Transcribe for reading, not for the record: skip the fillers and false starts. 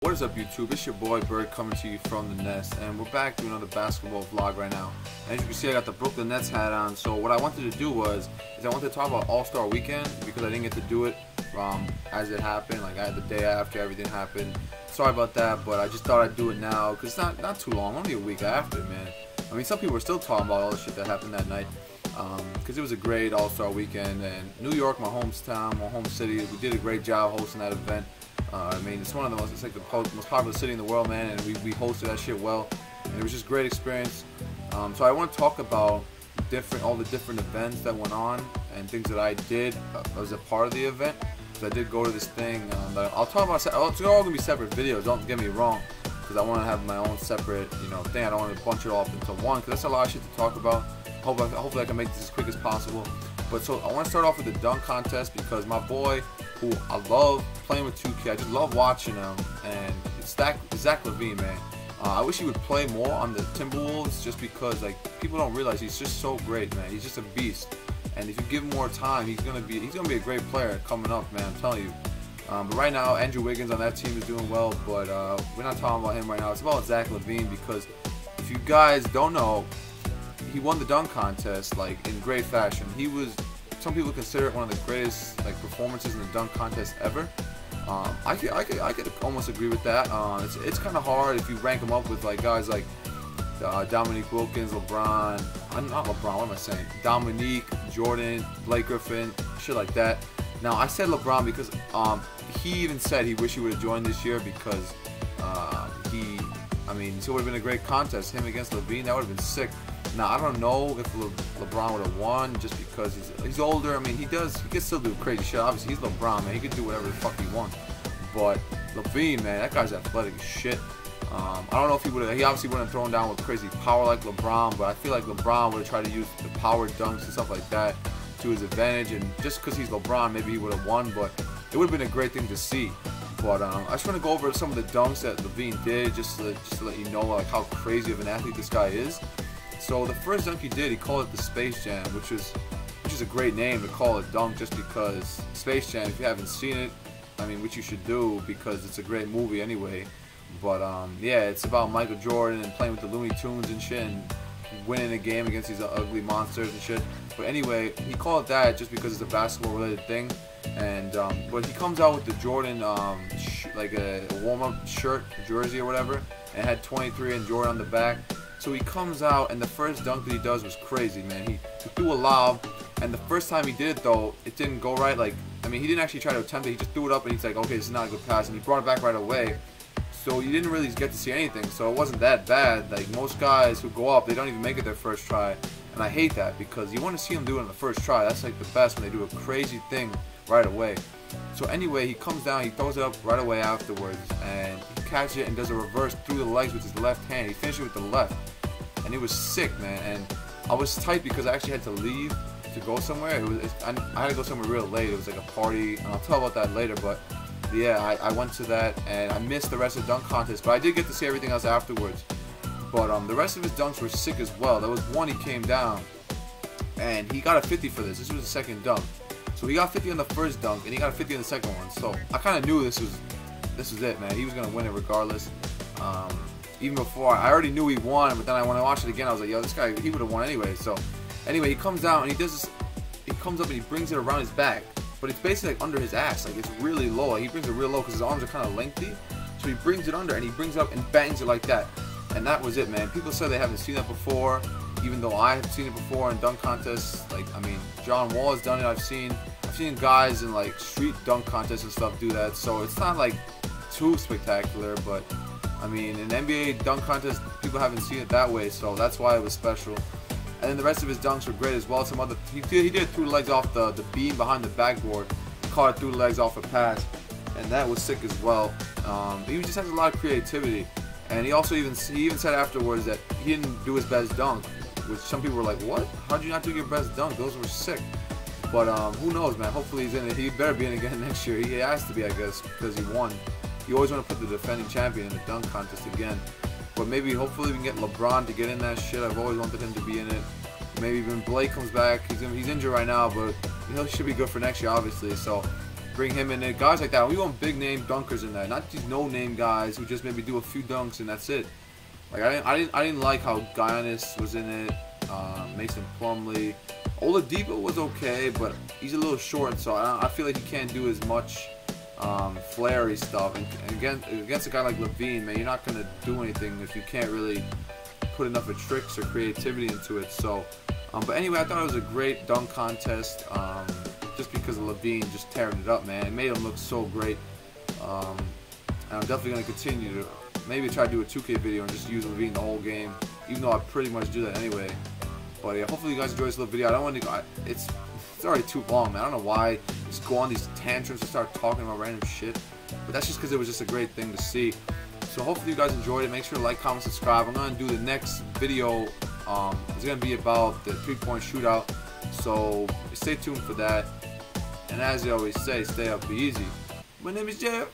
What is up, YouTube? It's your boy Bird coming to you from the Nest, and we're back doing another basketball vlog right now. As you can see, I got the Brooklyn Nets hat on. So what I wanted to do was I wanted to talk about All-Star Weekend because I didn't get to do it as it happened. Like, I had the day after everything happened. Sorry about that, but I just thought I'd do it now because it's not too long, only a week after, man. I mean, some people are still talking about all the shit that happened that night because it was a great All-Star Weekend, and New York, my hometown, my home city, we did a great job hosting that event. I mean, it's one of the most, it's like the most popular city in the world, man, and we hosted that shit well, and it was just a great experience. So I want to talk about all the different events that went on and things that I did as a part of the event. So I did go to this thing. I'll talk about. It's all gonna be separate videos. Don't get me wrong, because I want to have my own separate, thing. I don't want to bunch it all up into one, because that's a lot of shit to talk about. Hopefully I can make this as quick as possible. But so I want to start off with the dunk contest because my boy, who I love playing with 2K, I just love watching him, and it's Zach Lavine, man. I wish he would play more on the Timberwolves just because, like, people don't realize he's just so great, man. He's just a beast, and if you give him more time, he's gonna be a great player coming up, man. I'm telling you. But right now, Andrew Wiggins on that team is doing well, but we're not talking about him right now. It's about Zach Lavine because if you guys don't know, he won the dunk contest like in great fashion. Some people consider it one of the greatest performances in the dunk contest ever. I could almost agree with that. It's kind of hard if you rank them up with guys like Dominique Wilkins, LeBron. Not LeBron. What am I saying? Dominique, Jordan, Blake Griffin, shit like that. Now I said LeBron because he even said he wished he would have joined this year because it would have been a great contest. Him against Lavine, that would have been sick. Now I don't know if LeBron would have won just because he's older. I mean, he can still do crazy shit. Obviously, he's LeBron, man. He can do whatever the fuck he wants. But Lavine, man, that guy's athletic as shit. I don't know if he would have. He obviously wouldn't have thrown down with crazy power like LeBron, but I feel like LeBron would have tried to use the power dunks and stuff like that to his advantage. And just because he's LeBron, maybe he would have won. But it would have been a great thing to see. But I just want to go over some of the dunks that Lavine did, just to let you know how crazy of an athlete this guy is. So the first dunk he did, he called it the Space Jam, which is a great name to call it dunk just because Space Jam, if you haven't seen it, I mean, which you should do because it's a great movie anyway. But yeah, it's about Michael Jordan and playing with the Looney Tunes and shit and winning a game against these ugly monsters and shit. But anyway, he called it that just because it's a basketball related thing. And but he comes out with the Jordan like a warm-up shirt, jersey or whatever, and had 23 and Jordan on the back. So he comes out, and the first dunk that he does was crazy, man. He threw a lob, and the first time he did it, though, it didn't go right. He didn't actually try to attempt it. He just threw it up, and he's like, okay, this is not a good pass, and he brought it back right away. So you didn't really get to see anything, so it wasn't that bad. Like, most guys who go up, they don't even make it their first try, and I hate that because you want to see them do it on the first try. That's like the best, when they do a crazy thing right away. So anyway, he comes down, he throws it up right away afterwards, and he catches it and does a reverse through the legs with his left hand. He finished it with the left. And it was sick, man, and I was tight because I actually had to leave to go somewhere. I had to go somewhere real late. It was like a party, and I'll tell about that later, but yeah, I went to that, and I missed the rest of the dunk contest, but I did get to see everything else afterwards. But the rest of his dunks were sick as well. There was one, he came down, and he got a 50 for this. This was the second dunk. So he got 50 on the first dunk, and he got a 50 on the second one. So I kind of knew this was it, man. He was going to win it regardless. Even before, I already knew he won, but then when I watched it again, I was like, yo, this guy, he would have won anyway. So, anyway, he comes out, and he does this, he comes up and he brings it around his back, but it's basically under his ass, it's really low. He brings it real low because his arms are kind of lengthy, so he brings it under, and he brings it up and bangs it like that, and that was it, man. People say they haven't seen that before, even though I have seen it before in dunk contests. John Wall has done it. I've seen guys in street dunk contests and stuff do that, so it's not too spectacular, but I mean, in NBA dunk contest, people haven't seen it that way, so that's why it was special. And then the rest of his dunks were great as well. He did it through the legs off the beam behind the backboard. He caught it through the legs off a pass, and that was sick as well. He just has a lot of creativity, and he even said afterwards that he didn't do his best dunk, which some people were like, "What? How'd you not do your best dunk? Those were sick." But who knows, man? Hopefully he's in it. He better be in it again next year. He has to be, I guess, because he won. You always want to put the defending champion in the dunk contest again. But maybe, hopefully, we can get LeBron to get in that shit. I've always wanted him to be in it. Maybe when Blake comes back, he's injured right now, but he should be good for next year, obviously. So bring him in there. Guys like that. We want big name dunkers in there, not these no name guys who just maybe do a few dunks and that's it. Like I didn't like how Giannis was in it. Mason Plumlee. Oladipo was okay, but he's a little short, so I feel like he can't do as much flary stuff. And against a guy like Lavine, man, you're not gonna do anything if you can't really put enough of tricks or creativity into it. So, but anyway, I thought it was a great dunk contest. Just because of Lavine just tearing it up, man. It made him look so great. And I'm definitely gonna continue to maybe try to do a 2K video and just use Lavine the whole game, even though I pretty much do that anyway. But yeah, hopefully you guys enjoy this little video. I don't want to go. It's already too long, man. I don't know why I just go on these tantrums and start talking about random shit. But that's just because it was just a great thing to see. So hopefully you guys enjoyed it. Make sure to like, comment, subscribe. I'm gonna do the next video. It's gonna be about the 3-point shootout. So stay tuned for that. And as I always say, stay up, be easy. My name is Jeff.